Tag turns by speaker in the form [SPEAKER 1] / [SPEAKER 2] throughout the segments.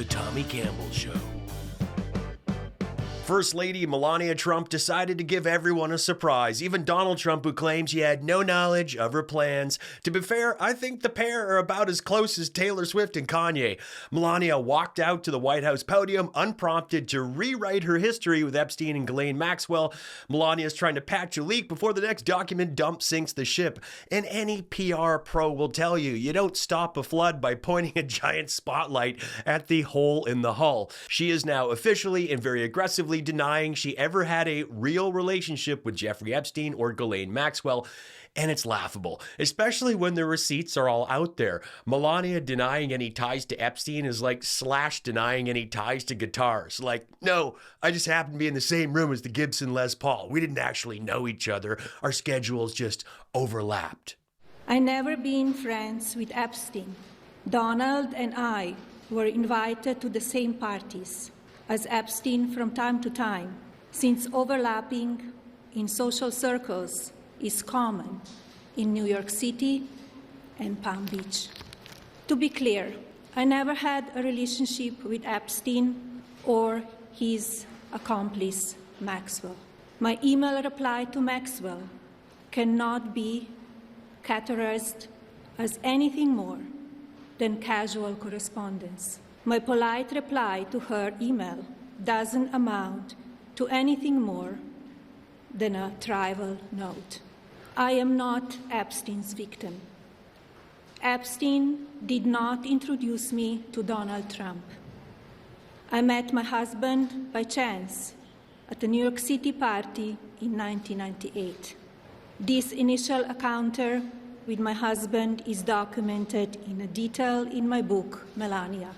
[SPEAKER 1] The Tommy Campbell Show. First Lady Melania Trump decided to give everyone a surprise, even Donald Trump, who claims he had no knowledge of her plans. To be fair, I think the pair are about as close as Taylor Swift and Kanye. Melania walked out to the White House podium unprompted to rewrite her history with Epstein and Ghislaine Maxwell. Melania is trying to patch a leak before the next document dump sinks the ship. And any PR pro will tell you, you don't stop a flood by pointing a giant spotlight at the hole in the hull. She is now officially and very aggressively denying she ever had a real relationship with Jeffrey Epstein or Ghislaine Maxwell, and it's laughable, especially when the receipts are all out there. Melania denying any ties to Epstein is like Slash denying any ties to guitars. Like, no, I just happened to be in the same room as the Gibson Les Paul. We didn't actually know each other. Our schedules just overlapped.
[SPEAKER 2] I never been friends with Epstein. Donald and I were invited to the same parties as Epstein from time to time, since overlapping in social circles is common in New York City and Palm Beach. To be clear, I never had a relationship with Epstein or his accomplice, Maxwell. My email reply to Maxwell cannot be categorized as anything more than casual correspondence. My polite reply to her email doesn't amount to anything more than a trivial note. I am not Epstein's victim. Epstein did not introduce me to Donald Trump. I met my husband by chance at a New York City party in 1998. This initial encounter with my husband is documented in detail in my book, Melania.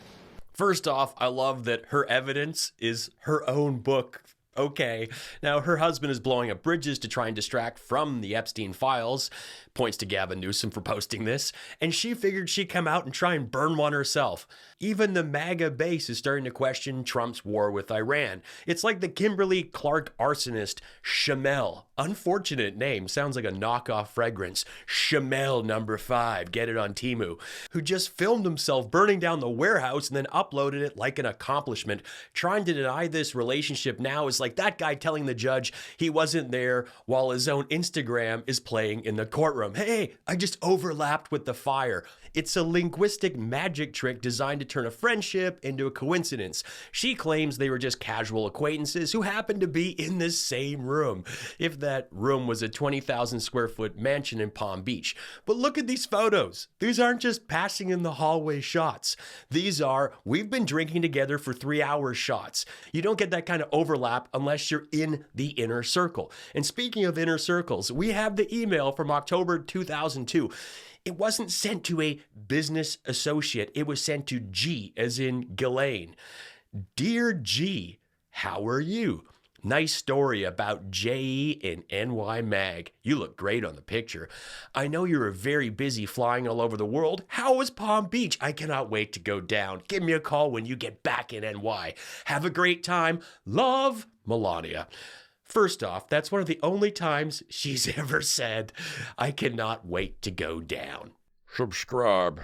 [SPEAKER 1] First off, I love that her evidence is her own book. Okay. Now, her husband is blowing up bridges to try and distract from the Epstein files. Points to Gavin Newsom for posting this. And she figured she'd come out and try and burn one herself. Even the MAGA base is starting to question Trump's war with Iran. It's like the Kimberly Clark arsonist, Chamel. Unfortunate name. Sounds like a knockoff fragrance. Chamel number 5. Get it on Temu. Who just filmed himself burning down the warehouse and then uploaded it like an accomplishment. Trying to deny this relationship now is like that guy telling the judge he wasn't there while his own Instagram is playing in the courtroom. Hey, I just overlapped with the fire. It's a linguistic magic trick designed to turn a friendship into a coincidence. She claims they were just casual acquaintances who happened to be in the same room. If that room was a 20,000 square foot mansion in Palm Beach. But look at these photos. These aren't just passing in the hallway shots. These are, we've been drinking together for 3 hours shots. You don't get that kind of overlap unless you're in the inner circle. And speaking of inner circles, we have the email from October 2002. It wasn't sent to a business associate. It was sent to G, as in Ghislaine. Dear G, how are you? Nice story about JE and NY Mag. You look great on the picture. I know you're very busy flying all over the world. How was Palm Beach? I cannot wait to go down. Give me a call when you get back in NY. Have a great time. Love, Melania. First off, that's one of the only times she's ever said, I cannot wait to go down.
[SPEAKER 3] Subscribe.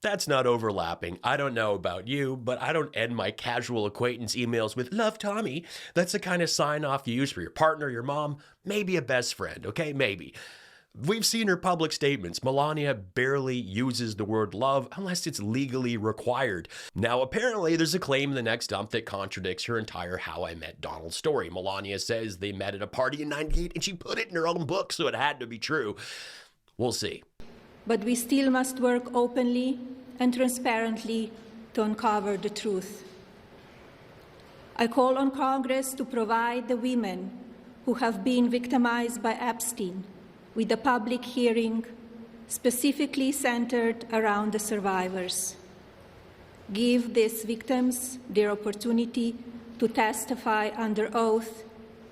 [SPEAKER 1] That's not overlapping. I don't know about you, but I don't end my casual acquaintance emails with "Love, Tommy." That's the kind of sign-off you use for your partner, your mom, maybe a best friend, okay? Maybe. We've seen her public statements. Melania barely uses the word love unless it's legally required. Now, apparently, there's a claim in the next dump that contradicts her entire How I Met Donald story. Melania says they met at a party in '98 and she put it in her own book, so it had to be true. We'll see.
[SPEAKER 2] But we still must work openly and transparently to uncover the truth. I call on Congress to provide the women who have been victimized by Epstein with a public hearing specifically centered around the survivors. Give these victims their opportunity to testify under oath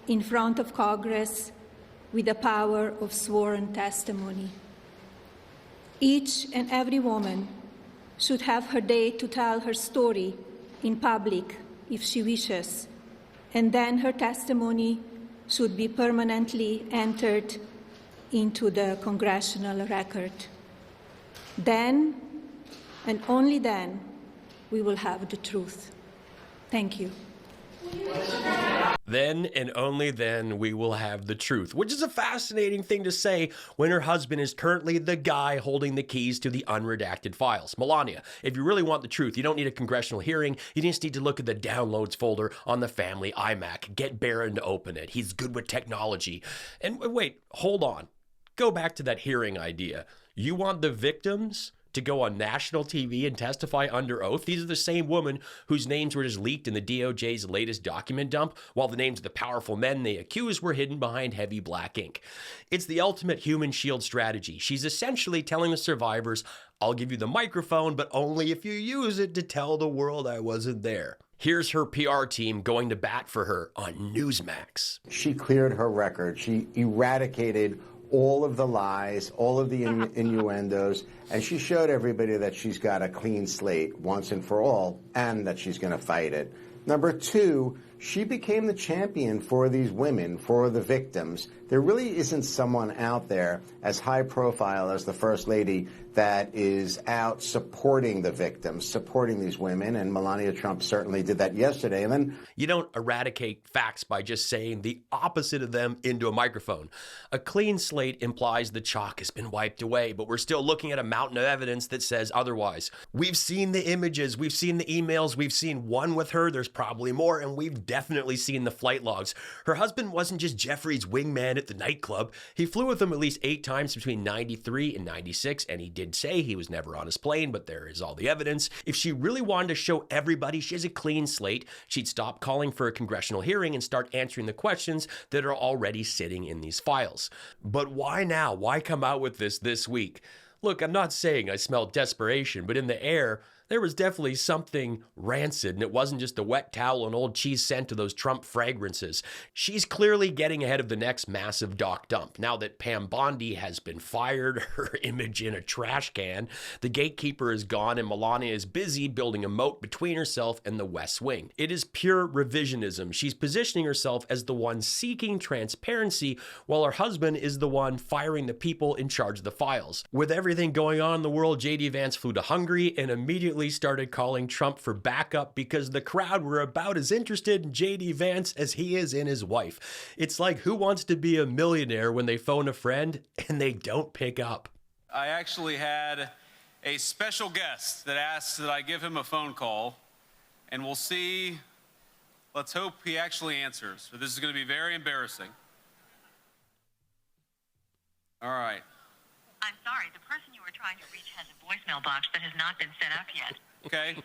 [SPEAKER 2] in front of Congress with the power of sworn testimony. Each and every woman should have her day to tell her story in public if she wishes, and then her testimony should be permanently entered into the congressional record. Then, and only then, we will have the truth. Thank you.
[SPEAKER 1] Then and only then we will have the truth, which is a fascinating thing to say when her husband is currently the guy holding the keys to the unredacted files. Melania, if you really want the truth, you don't need a congressional hearing. You just need to look at the downloads folder on the family iMac. Get Barron to open it. He's good with technology. And wait, hold on. Go back to that hearing idea. You want the victims to go on national TV and testify under oath? These are the same women whose names were just leaked in the DOJ's latest document dump, while the names of the powerful men they accuse were hidden behind heavy black ink. It's the ultimate human shield strategy. She's essentially telling the survivors, I'll give you the microphone, but only if you use it to tell the world I wasn't there. Here's her PR team going to bat for her on Newsmax.
[SPEAKER 3] She cleared her record. She eradicated all of the lies, all of the innuendos, and she showed everybody that she's got a clean slate once and for all, and that she's going to fight it. Number two, she became the champion for these women, for the victims. There really isn't someone out there as high profile as the First Lady that is out supporting the victims, supporting these women, and Melania Trump certainly did that yesterday. And then
[SPEAKER 1] you don't eradicate facts by just saying the opposite of them into a microphone. A clean slate implies the chalk has been wiped away, but we're still looking at a mountain of evidence that says otherwise. We've seen the images, we've seen the emails, we've seen one with her, there's probably more, and we've definitely seen the flight logs. Her husband wasn't just Jefferies' wingman at the nightclub. He flew with him at least 8 times between 93 and 96, and he did say he was never on his plane, but there is all the evidence. If she really wanted to show everybody she has a clean slate, she'd stop calling for a congressional hearing and start answering the questions that are already sitting in these files. But why now? Why come out with this week? Look, I'm not saying I smell desperation, but in the air, there was definitely something rancid, and it wasn't just a wet towel and old cheese scent of those Trump fragrances. She's clearly getting ahead of the next massive doc dump. Now that Pam Bondi has been fired, her image in a trash can, the gatekeeper is gone, and Melania is busy building a moat between herself and the West Wing. It is pure revisionism. She's positioning herself as the one seeking transparency, while her husband is the one firing the people in charge of the files. With everything going on in the world, J.D. Vance flew to Hungary and immediately started calling Trump for backup because the crowd were about as interested in J.D. Vance as he is in his wife. It's like who wants to be a millionaire when they phone a friend and they don't pick up.
[SPEAKER 4] I actually had a special guest that asked that I give him a phone call, and we'll see. Let's hope he actually answers. But this is going to be very embarrassing. All right.
[SPEAKER 5] I'm sorry, the person you were trying to reach has a voicemail box that has not been set up yet.
[SPEAKER 4] Okay,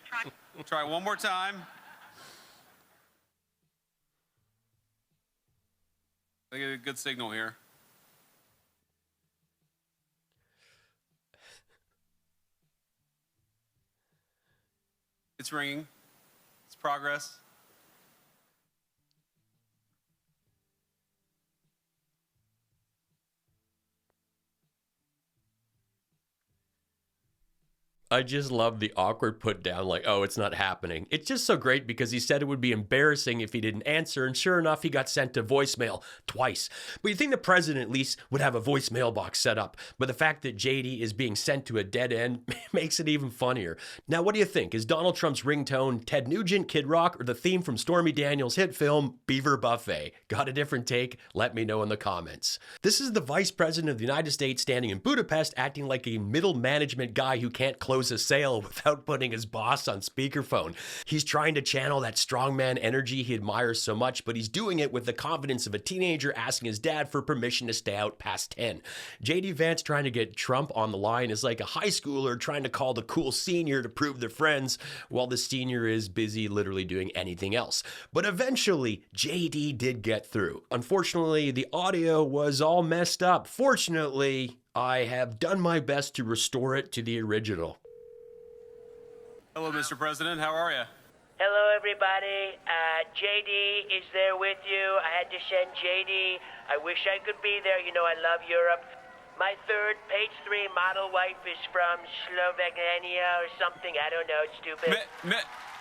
[SPEAKER 4] try one more time. I get a good signal here. It's ringing. It's progress.
[SPEAKER 1] I just love the awkward put down, like, oh, it's not happening. It's just so great because he said it would be embarrassing if he didn't answer, and sure enough, he got sent to voicemail twice. But you'd think the president at least would have a voicemail box set up, but the fact that JD is being sent to a dead end makes it even funnier. Now, what do you think? Is Donald Trump's ringtone Ted Nugent, Kid Rock, or the theme from Stormy Daniels' hit film Beaver Buffet? Got a different take? Let me know in the comments. This is the Vice President of the United States standing in Budapest acting like a middle management guy who can't close a sale without putting his boss on speakerphone. He's trying to channel that strongman energy he admires so much, but he's doing it with the confidence of a teenager asking his dad for permission to stay out past 10. J.D. Vance trying to get Trump on the line is like a high schooler trying to call the cool senior to prove they're friends, while the senior is busy literally doing anything else. But eventually, J.D. did get through. Unfortunately, the audio was all messed up. Fortunately, I have done my best to restore it to the original.
[SPEAKER 4] Hello, Mr. President. How are you?
[SPEAKER 6] Hello, everybody. JD is there with you. I had to send JD. I wish I could be there. You know, I love Europe. My third, page 3 model wife is from Slovenia or something. I don't know. It's stupid.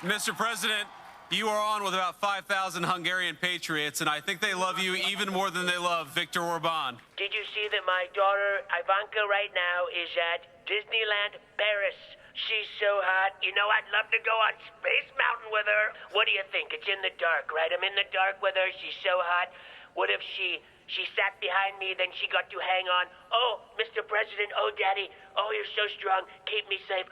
[SPEAKER 4] Mr. President, you are on with about 5,000 Hungarian patriots, and I think they love you even more than they love Viktor Orban.
[SPEAKER 6] Did you see that my daughter Ivanka right now is at Disneyland Paris She's so hot. You know, I'd love to go on Space Mountain with her. What do you think? It's in the dark, right? I'm in the dark with her. She's so hot. What if she sat behind me, then she got to hang on? Oh, Mr. President, oh, Daddy, oh, you're so strong. Keep me safe.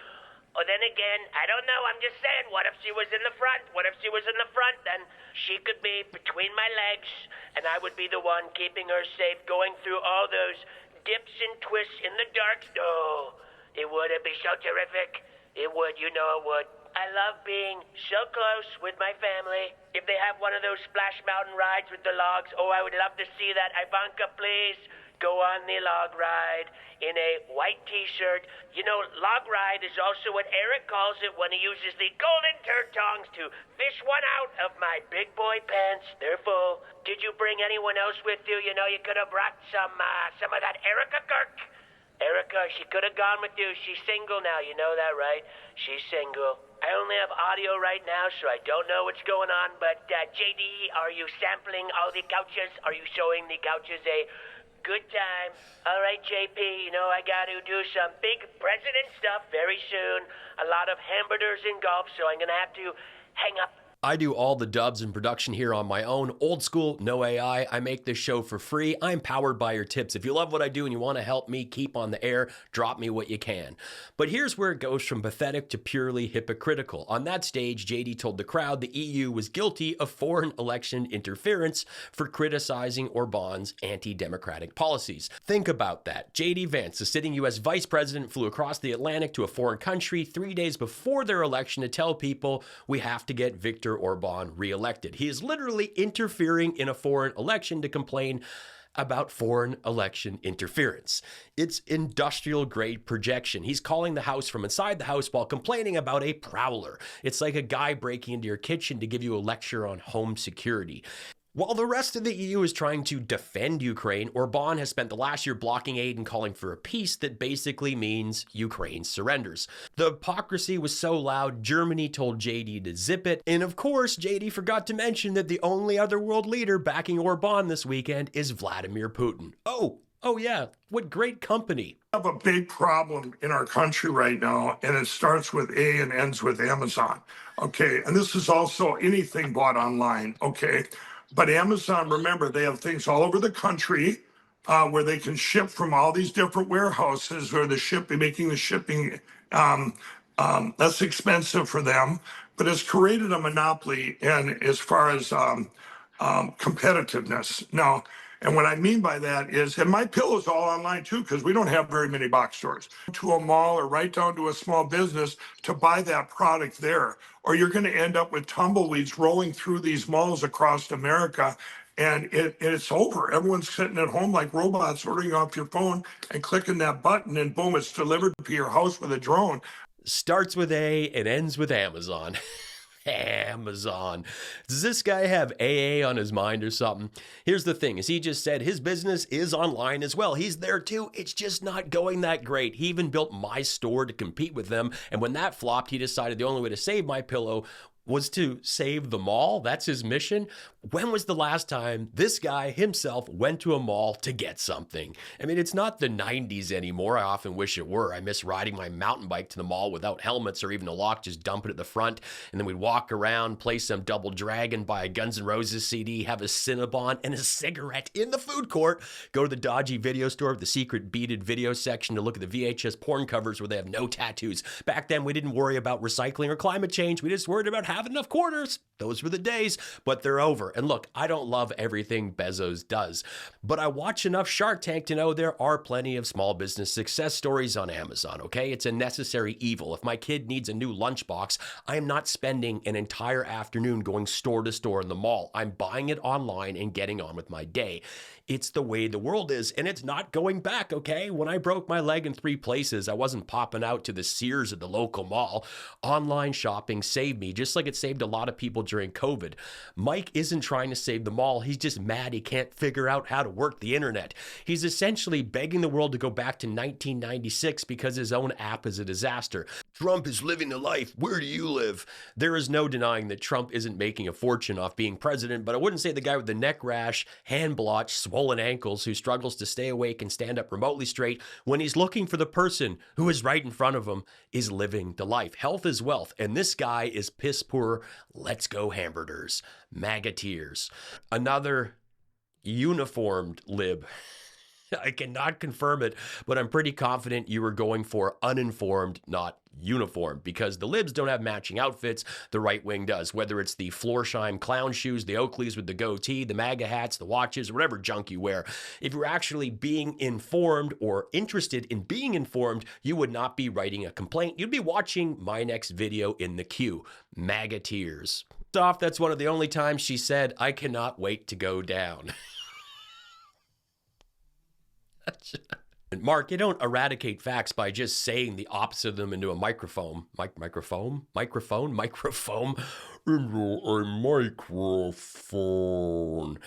[SPEAKER 6] Oh, then again, I don't know. I'm just saying, what if she was in the front? What if she was in the front? Then she could be between my legs, and I would be the one keeping her safe, going through all those dips and twists in the dark. Oh, it would. It'd be so terrific. It would. You know it would. I love being so close with my family. If they have one of those Splash Mountain rides with the logs, oh, I would love to see that. Ivanka, please go on the log ride in a white T-shirt. You know, log ride is also what Eric calls it when he uses the golden turd tongs to fish one out of my big boy pants. They're full. Did you bring anyone else with you? You know, you could have brought some of that Erica Kirk. Erica, she could have gone with you. She's single now. You know that, right? She's single. I only have audio right now, so I don't know what's going on. But, JD, are you sampling all the couches? Are you showing the couches a good time? All right, JP, you know I got to do some big president stuff very soon. A lot of hamburgers and golf, so I'm going to have to hang up.
[SPEAKER 1] I do all the dubs and production here on my own. Old school, no AI. I make this show for free. I'm powered by your tips. If you love what I do and you want to help me keep on the air, drop me what you can. But here's where it goes from pathetic to purely hypocritical. On that stage, JD told the crowd the EU was guilty of foreign election interference for criticizing Orban's anti-democratic policies. Think about that. JD Vance, the sitting U.S. vice president, flew across the Atlantic to a foreign country 3 days before their election to tell people we have to get Viktor Orban reelected. He is literally interfering in a foreign election to complain about foreign election interference. It's industrial grade projection. He's calling the house from inside the house while complaining about a prowler. It's like a guy breaking into your kitchen to give you a lecture on home security. While the rest of the EU is trying to defend Ukraine, Orban has spent the last year blocking aid and calling for a peace that basically means Ukraine surrenders. The hypocrisy was so loud, Germany told JD to zip it. And of course, JD forgot to mention that the only other world leader backing Orban this weekend is Vladimir Putin. Oh yeah, what great company.
[SPEAKER 7] We have a big problem in our country right now, and it starts with A and ends with Amazon. Okay, and this is also anything bought online. Okay. But Amazon, remember, they have things all over the country where they can ship from all these different warehouses where making the shipping less expensive for them. But it's created a monopoly and as far as competitiveness. Now, and what I mean by that is, and my pillow's all online too, because we don't have very many box stores. To a mall or right down to a small business to buy that product there. Or you're going to end up with tumbleweeds rolling through these malls across America, and it's over. Everyone's sitting at home like robots, ordering off your phone and clicking that button, and boom, it's delivered to your house with a drone.
[SPEAKER 1] Starts with A and ends with Amazon. Amazon. Does this guy have AA on his mind or something? Here's the thing, as he just said, his business is online as well. He's there too. It's just not going that great. He even built My Store to compete with them. And when that flopped, he decided the only way to save My Pillow was to save the mall. That's his mission. When was the last time this guy himself went to a mall to get something? I mean, it's not the 90s anymore. I often wish it were. I miss riding my mountain bike to the mall without helmets or even a lock, just dump it at the front. And then we'd walk around, play some Double Dragon, buy a Guns N' Roses CD, have a Cinnabon and a cigarette in the food court, go to the dodgy video store with the secret beaded video section to look at the VHS porn covers where they have no tattoos. Back then, we didn't worry about recycling or climate change. We just worried about having enough quarters. Those were the days, but they're over. And look, I don't love everything Bezos does, but I watch enough Shark Tank to know there are plenty of small business success stories on Amazon, okay? It's a necessary evil. If my kid needs a new lunchbox, I'm not spending an entire afternoon going store to store in the mall. I'm buying it online and getting on with my day. It's the way the world is, and it's not going back, okay? When I broke my leg in 3 places, I wasn't popping out to the Sears at the local mall. Online shopping saved me, just like it saved a lot of people during COVID. Mike isn't trying to save them all. He's just mad he can't figure out how to work the internet. He's essentially begging the world to go back to 1996 because his own app is a disaster. Trump is living the life. Where do you live? There is no denying that Trump isn't making a fortune off being president, but I wouldn't say the guy with the neck rash, hand blotch, swollen ankles who struggles to stay awake and stand up remotely straight when he's looking for the person who is right in front of him is living the life. Health is wealth, and this guy is piss poor. Let's go hamburgers. MAGA tears. Another uniformed lib. I cannot confirm it, but I'm pretty confident you were going for uninformed, not uniformed, because the libs don't have matching outfits. The right wing does, whether it's the Florsheim clown shoes, the Oakleys with the goatee, the MAGA hats, the watches, or whatever junk you wear. If you're actually being informed or interested in being informed, you would not be writing a complaint. You'd be watching my next video in the queue. MAGA tears. That's one of the only times she said, "I cannot wait to go down." Mark, you don't eradicate facts by just saying the opposite of them into a microphone. Microphone into a microphone.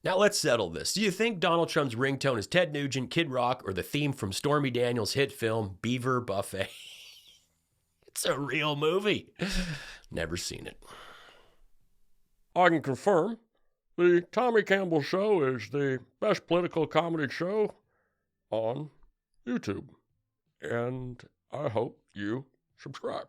[SPEAKER 1] Now let's settle this. Do you think Donald Trump's ringtone is Ted Nugent, Kid Rock, or the theme from Stormy Daniels' hit film Beaver Buffet? It's a real movie. Never seen it.
[SPEAKER 8] I can confirm. The Tommy Campbell Show is the best political comedy show on YouTube, and I hope you subscribe.